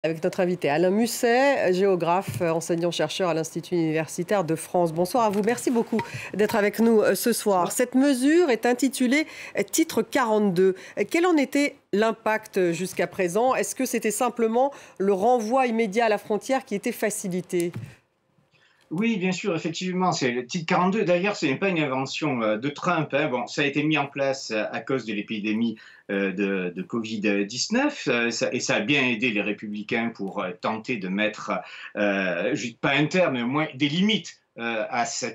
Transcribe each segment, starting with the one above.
Avec notre invité Alain Musset, géographe, enseignant-chercheur à l'Institut universitaire de France. Bonsoir à vous. Merci beaucoup d'être avec nous ce soir. Cette mesure est intitulée Titre 42. Quel en était l'impact jusqu'à présent? Est-ce que c'était simplement le renvoi immédiat à la frontière qui était facilité? Oui, bien sûr, effectivement, c'est le titre 42. D'ailleurs, ce n'est pas une invention de Trump, hein. Bon, ça a été mis en place à cause de l'épidémie de Covid-19 et ça a bien aidé les républicains pour tenter de mettre, pas un terme, mais au moins des limites à ce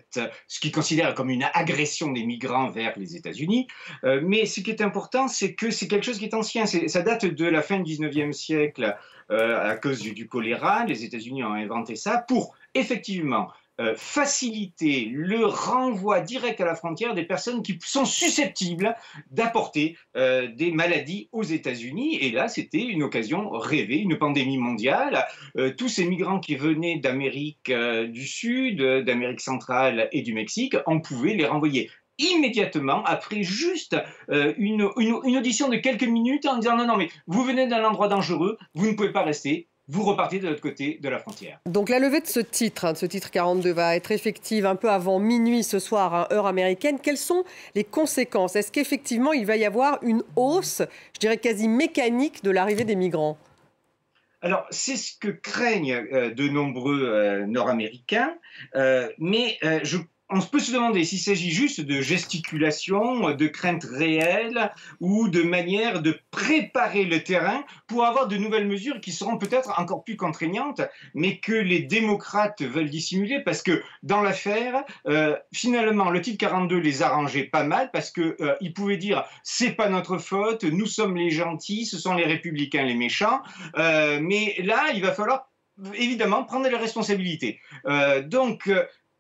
qu'ils considèrent comme une agression des migrants vers les États-Unis. Mais ce qui est important, c'est que c'est quelque chose qui est ancien. Ça date de la fin du 19e siècle à cause du choléra. Les États-Unis ont inventé ça pour effectivement faciliter le renvoi direct à la frontière des personnes qui sont susceptibles d'apporter des maladies aux États-Unis. Et là, c'était une occasion rêvée, une pandémie mondiale. Tous ces migrants qui venaient d'Amérique du Sud, d'Amérique centrale et du Mexique, on pouvait les renvoyer immédiatement après juste une audition de quelques minutes en disant non, non, mais vous venez d'un endroit dangereux, vous ne pouvez pas rester, vous repartez de l'autre côté de la frontière. Donc la levée de ce titre, de ce titre 42, va être effective un peu avant minuit ce soir, heure américaine. Quelles sont les conséquences? Est-ce qu'effectivement il va y avoir une hausse, je dirais quasi mécanique, de l'arrivée des migrants? Alors, c'est ce que craignent de nombreux Nord-Américains, mais on peut se demander s'il s'agit juste de gesticulation, de craintes réelles ou de manière de préparer le terrain pour avoir de nouvelles mesures qui seront peut-être encore plus contraignantes, mais que les démocrates veulent dissimuler parce que dans l'affaire, finalement, le titre 42 les arrangeait pas mal parce qu'ils pouvaient dire c'est pas notre faute, nous sommes les gentils, ce sont les républicains les méchants, mais là, il va falloir évidemment prendre les responsabilités.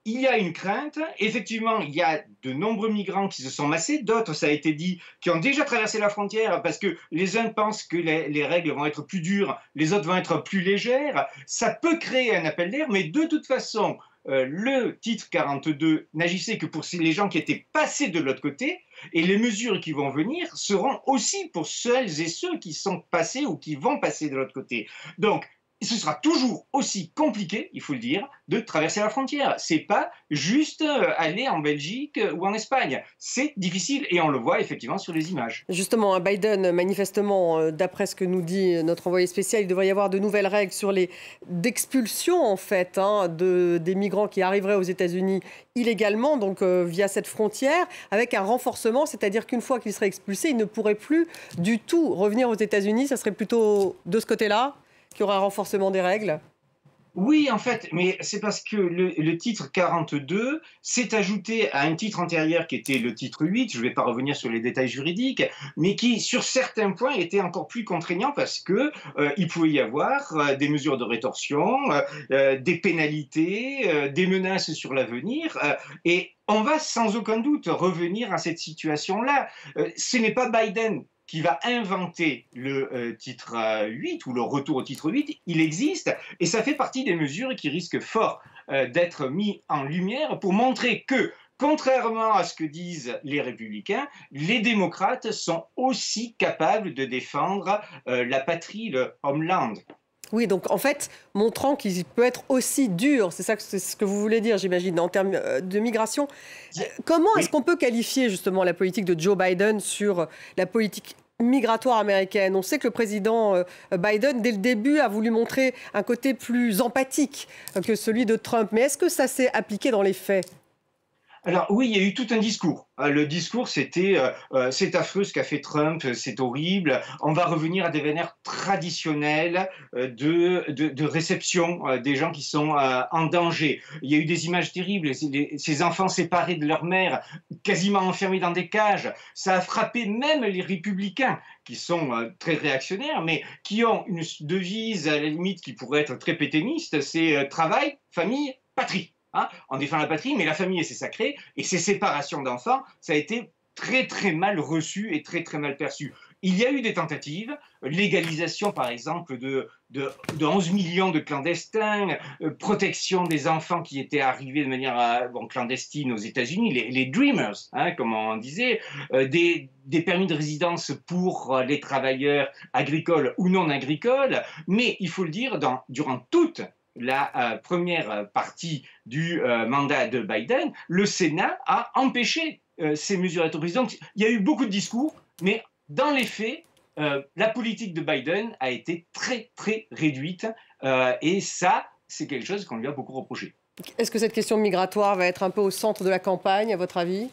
Il y a une crainte. Effectivement, il y a de nombreux migrants qui se sont massés, d'autres, ça a été dit, qui ont déjà traversé la frontière parce que les uns pensent que les règles vont être plus dures, les autres vont être plus légères. Ça peut créer un appel d'air, mais de toute façon, le titre 42 n'agissait que pour les gens qui étaient passés de l'autre côté, et les mesures qui vont venir seront aussi pour celles et ceux qui sont passés ou qui vont passer de l'autre côté. Donc, ce sera toujours aussi compliqué, il faut le dire, de traverser la frontière. C'est pas juste aller en Belgique ou en Espagne. C'est difficile et on le voit effectivement sur les images. Justement, Biden, manifestement, d'après ce que nous dit notre envoyé spécial, il devrait y avoir de nouvelles règles sur d'expulsion, en fait, des migrants qui arriveraient aux États-Unis illégalement, donc via cette frontière, avec un renforcement, c'est-à-dire qu'une fois qu'ils seraient expulsés, ils ne pourraient plus du tout revenir aux États-Unis. Ça serait plutôt de ce côté-là qu'il y aura un renforcement des règles? Oui, en fait, mais c'est parce que le titre 42 s'est ajouté à un titre antérieur qui était le titre 8, je ne vais pas revenir sur les détails juridiques, mais qui, sur certains points, était encore plus contraignant parce que il pouvait y avoir des mesures de rétorsion, des pénalités, des menaces sur l'avenir, et on va sans aucun doute revenir à cette situation-là. Ce n'est pas Biden qui va inventer le titre 8 ou le retour au titre 8, il existe et ça fait partie des mesures qui risquent fort d'être mis en lumière pour montrer que, contrairement à ce que disent les républicains, les démocrates sont aussi capables de défendre la patrie, le homeland. Oui, donc en fait, montrant qu'il peut être aussi dur, c'est ce que vous voulez dire, j'imagine, en termes de migration. Comment Oui. est-ce qu'on peut qualifier justement la politique de Joe Biden sur la politique migratoire américaine? On sait que le président Biden, dès le début, a voulu montrer un côté plus empathique que celui de Trump. Mais est-ce que ça s'est appliqué dans les faits? Alors oui, il y a eu tout un discours. Le discours, c'était c'est affreux ce qu'a fait Trump, c'est horrible. On va revenir à des manières traditionnelles de réception des gens qui sont en danger. Il y a eu des images terribles, ces enfants séparés de leur mère, quasiment enfermés dans des cages. Ça a frappé même les républicains, qui sont très réactionnaires, mais qui ont une devise à la limite qui pourrait être très pétainiste, c'est travail, famille, patrie. Hein, on défend la patrie, mais la famille, c'est sacré. Et ces séparations d'enfants, ça a été très, très mal reçu et très, très mal perçu. il y a eu des tentatives, légalisation par exemple de 11 millions de clandestins, protection des enfants qui étaient arrivés de manière clandestine aux États-Unis, les Dreamers, hein, comme on disait, des permis de résidence pour les travailleurs agricoles ou non agricoles, mais il faut le dire, durant toute la première partie du mandat de Biden, le Sénat a empêché ces mesures d'être président. Donc, il y a eu beaucoup de discours, mais dans les faits, la politique de Biden a été très, très réduite. Et ça, c'est quelque chose qu'on lui a beaucoup reproché. Est-ce que cette question migratoire va être un peu au centre de la campagne, à votre avis?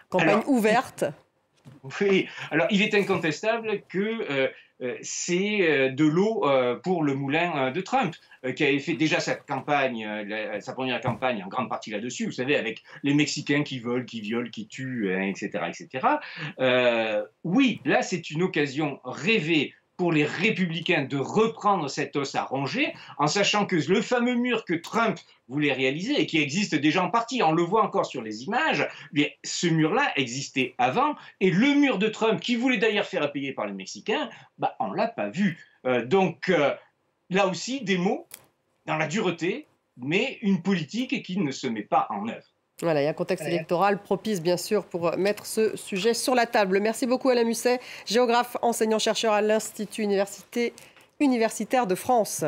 Campagne ouverte? Oui, alors il est incontestable que c'est de l'eau pour le moulin de Trump, qui avait fait déjà sa campagne, sa première campagne en grande partie là-dessus, vous savez, avec les Mexicains qui volent, qui violent, qui tuent, etc. etc. Oui, là c'est une occasion rêvée pour les républicains de reprendre cette os à ronger, en sachant que le fameux mur que Trump voulait réaliser, et qui existe déjà en partie, on le voit encore sur les images, mais ce mur-là existait avant, et le mur de Trump, qui voulait d'ailleurs faire payer par les Mexicains, on ne l'a pas vu. Donc là aussi, des mots dans la dureté, mais une politique qui ne se met pas en œuvre. Voilà, il y a un contexte électoral propice, bien sûr, pour mettre ce sujet sur la table. Merci beaucoup, Alain Musset, géographe, enseignant-chercheur à l'Institut universitaire de France.